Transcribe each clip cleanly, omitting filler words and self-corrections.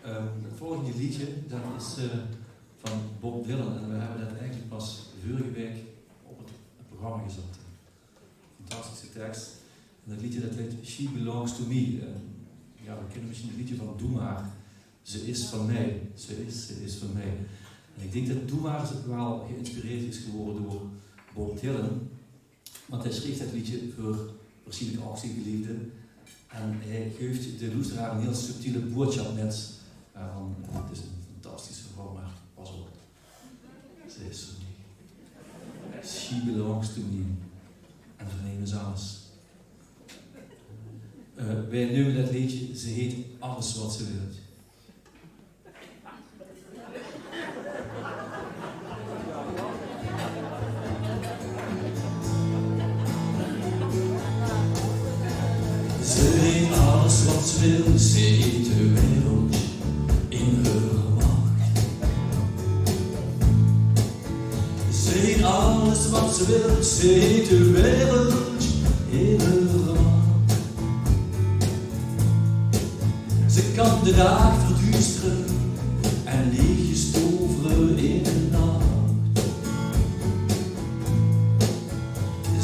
Het volgende liedje dat is van Bob Dylan en we hebben dat eigenlijk pas vorige week op het programma gezet. Fantastische tekst. En dat liedje dat heet She Belongs to Me. Ja, we kennen misschien het liedje van Doe maar. Ze is van mij. Ze is van mij. En ik denk dat Doe maar wel geïnspireerd is geworden door Bob Dylan. Want hij schreef dat liedje voor waarschijnlijk ook zijn geliefde. En hij geeft de luisteraar een heel subtiele boodschap met. Het is een fantastische vrouw, maar pas op. Ze is van mij. She belongs to me. En vernemen ze alles. Wij nemen dat liedje, ze heet Alles wat ze wil. Ze weet alles wat ze wil, ze heeft de wereld in haar macht. Ze heeft alles wat ze wil, ze heeft de wereld in haar macht. Ze kan de dag verduisteren en lichtjes toveren in de nacht.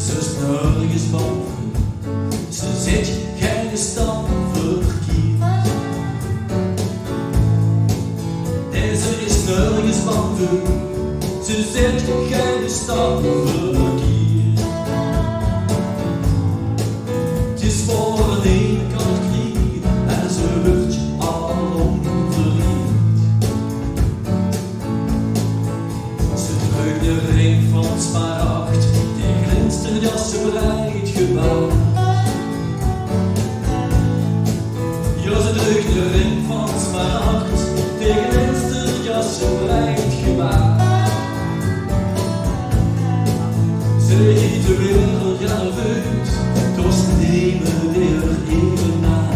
Ze is nergens bang voor, ze zet geen stap verkeerd. Deze is nergens bang voor, ze zet geen stap verkeerd. Het is voor de ene kant krieg en ze lucht je alom verliefd. Ze drukt de ring van smaragd, die glinstert als ze breid gebouwd. Ja, ze drukt de ring van smaragd, die glinstert als ze breid gebouwd. Ze heeft de wereld nerveus, door ze nemen weer even na.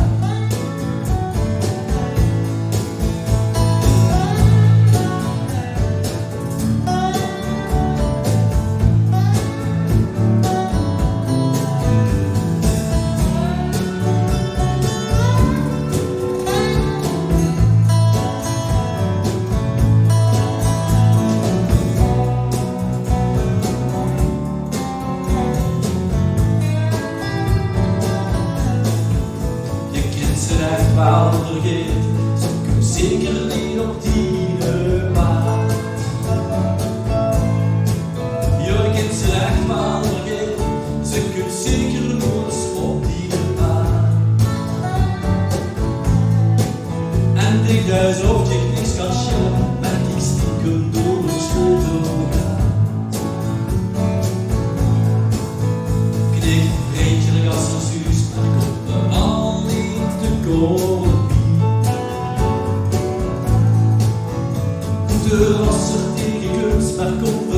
Wel vergeet, ze kunt zeker niet op die baan. Je kunt ze echt wel vergeet, ze kunt zeker nooit op die baan. En dik thuis of je niks kan schillen, maar die stiekem door de sleutel gaat. Knik vriendelijk als een suus, maar komt er al niet te komen. De wasser tegen kunst, maar kom